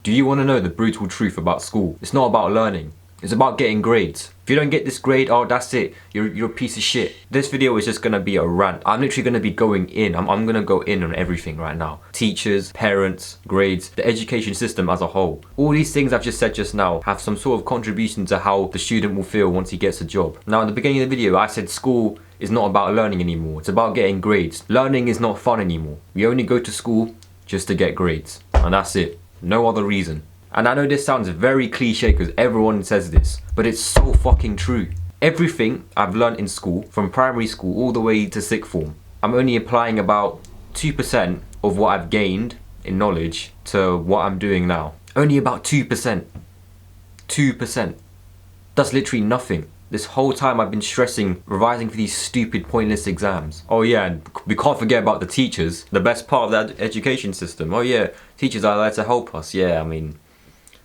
Do you want to know the brutal truth about school? It's not about learning. It's about getting grades. If you don't get this grade, oh, that's it. You're a piece of shit. This video is just gonna be a rant. I'm literally gonna be going in. I'm gonna go in on everything right now. Teachers, parents, grades, the education system as a whole. All these things I've just said just now have some sort of contribution to how the student will feel once he gets a job. Now, in the beginning of the video, I said school is not about learning anymore. It's about getting grades. Learning is not fun anymore. We only go to school just to get grades. And that's it. No other reason. And I know this sounds very cliche because everyone says this, but it's so fucking true. Everything I've learned in school, from primary school all the way to sixth form, I'm only applying about 2% of what I've gained in knowledge to what I'm doing now. Only about 2%. 2%. That's literally nothing. This whole time I've been stressing, revising for these stupid, pointless exams. Oh yeah, and we can't forget about the teachers. The best part of the education system. Oh yeah, teachers are there to help us. Yeah, I mean,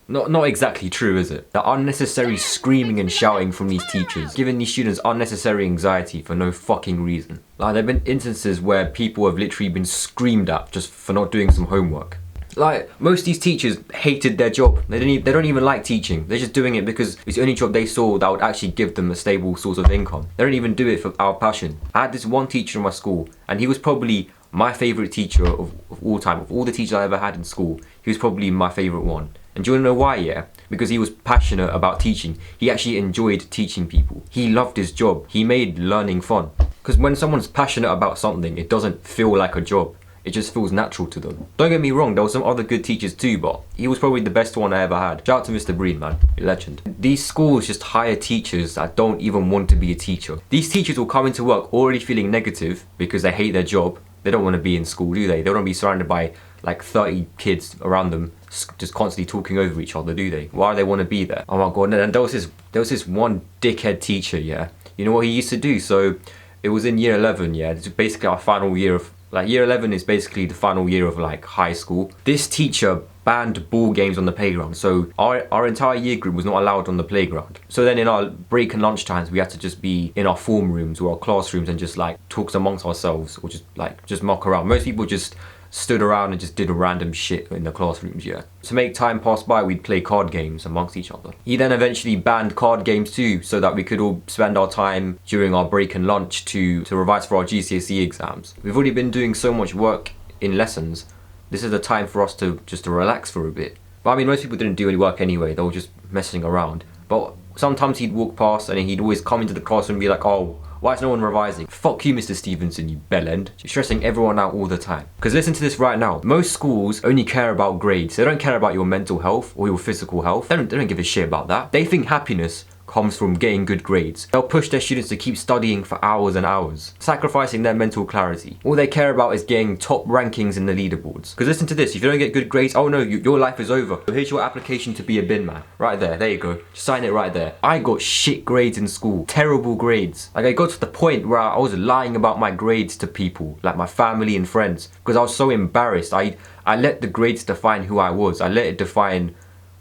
not exactly true, is it? The unnecessary screaming and shouting from these teachers, giving these students unnecessary anxiety for no fucking reason. Like, there have been instances where people have literally been screamed at just for not doing some homework. Like, most of these teachers hated their job. They don't even like teaching. They're just doing it because it's the only job they saw that would actually give them a stable source of income. They don't even do it for our passion. I had this one teacher in my school, and he was probably my favourite teacher of all time. Of all the teachers I ever had in school, he was probably my favourite one. And do you want to know why? Yeah, because he was passionate about teaching. He actually enjoyed teaching people. He loved his job. He made learning fun. Because when someone's passionate about something, it doesn't feel like a job. It just feels natural to them. Don't get me wrong, there were some other good teachers too, but he was probably the best one I ever had. Shout out to Mr. Breen, man. You're a legend. These schools just hire teachers that don't even want to be a teacher. These teachers will come into work already feeling negative because they hate their job. They don't want to be in school, do they? They don't want to be surrounded by like 30 kids around them just constantly talking over each other, do they? Why do they want to be there? Oh my god, and there was this one dickhead teacher, yeah? You know what he used to do? So it was in year 11, yeah? It's basically our final year of, like, year 11 is basically the final year of like high school. This teacher banned ball games on the playground, so our entire year group was not allowed on the playground. So then in our break and lunch times, we had to just be in our form rooms or our classrooms and just like talk amongst ourselves or just muck around. Most people just stood around and just did random shit in the classrooms, yeah. To make time pass by, we'd play card games amongst each other. He then eventually banned card games too, so that we could all spend our time during our break and lunch to revise for our GCSE exams. We've already been doing so much work in lessons. This is the time for us to just relax for a bit. But I mean, most people didn't do any work anyway, they were just messing around. But sometimes he'd walk past and he'd always come into the classroom and be like, oh, why is no one revising? Fuck you, Mr. Stevenson, you bellend. You're stressing everyone out all the time. Because listen to this right now. Most schools only care about grades. They don't care about your mental health or your physical health. They don't give a shit about that. They think happiness comes from getting good grades. They'll push their students to keep studying for hours and hours, sacrificing their mental clarity. All they care about is getting top rankings in the leaderboards. Because listen to this, if you don't get good grades, oh no, your life is over. So here's your application to be a bin man. Right there you go. Just sign it right there. I got shit grades in school. Terrible grades. Like, I got to the point where I was lying about my grades to people, like my family and friends, because I was so embarrassed. I let the grades define who I was. I let it define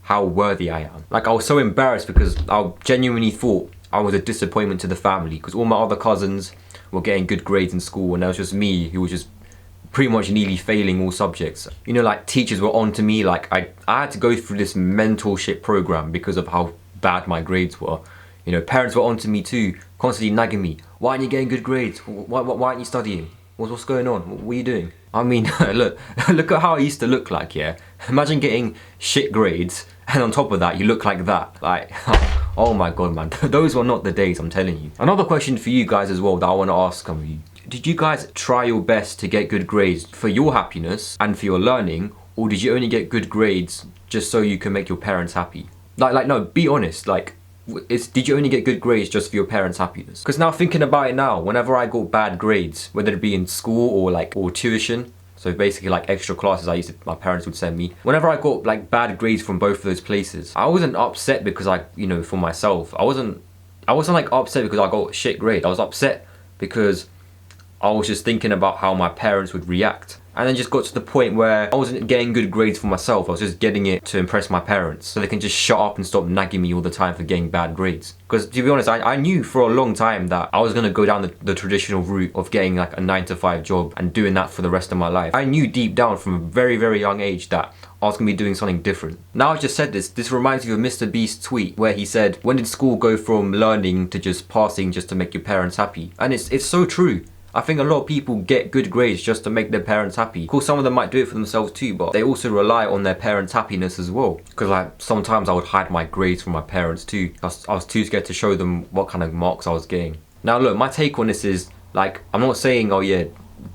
how worthy I am. Like, I was so embarrassed because I genuinely thought I was a disappointment to the family, because all my other cousins were getting good grades in school and there was just me who was just pretty much nearly failing all subjects. You know, like, teachers were on to me. Like, I had to go through this mentorship program because of how bad my grades were. You know, parents were on to me too, constantly nagging me. Why aren't you getting good grades? Why aren't you studying? What's going on? What are you doing? I mean, look at how I used to look like, yeah? Imagine getting shit grades and on top of that, you look like that. Like, oh my god, man. Those were not the days, I'm telling you. Another question for you guys as well that I want to ask some of you. Did you guys try your best to get good grades for your happiness and for your learning, or did you only get good grades just so you can make your parents happy? Like no, be honest. Like, did you only get good grades just for your parents' happiness? Because now thinking about it now, whenever I got bad grades, whether it be in school or tuition, so basically like extra classes my parents would send me. Whenever I got like bad grades from both of those places, I wasn't upset because for myself. I wasn't like upset because I got a shit grade. I was upset because I was just thinking about how my parents would react. And then just got to the point where I wasn't getting good grades for myself. I was just getting it to impress my parents so they can just shut up and stop nagging me all the time for getting bad grades. Because to be honest, I knew for a long time that I was going to go down the traditional route of getting like a 9-to-5 job and doing that for the rest of my life. I knew deep down from a very, very young age that I was going to be doing something different. Now I just said this reminds me of Mr. Beast's tweet where he said, when did school go from learning to just passing just to make your parents happy? And it's so true. I think a lot of people get good grades just to make their parents happy. Of course, some of them might do it for themselves too, but they also rely on their parents' happiness as well. Because like sometimes I would hide my grades from my parents too. I was too scared to show them what kind of marks I was getting. Now look, my take on this is, like, I'm not saying, oh yeah,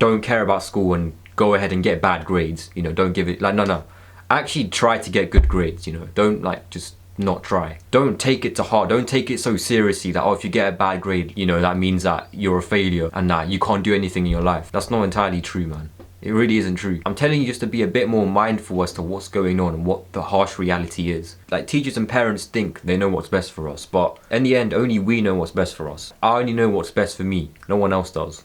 don't care about school and go ahead and get bad grades. You know, don't give it, like, no. Actually try to get good grades, you know. Don't like just not try. Don't take it to heart. Don't take it so seriously that, oh, if you get a bad grade, you know, that means that you're a failure and that you can't do anything in your life. That's not entirely true, man. It really isn't true. I'm telling you just to be a bit more mindful as to what's going on and what the harsh reality is. Like, teachers and parents think they know what's best for us, but in the end, only we know what's best for us. I only know what's best for me. No one else does.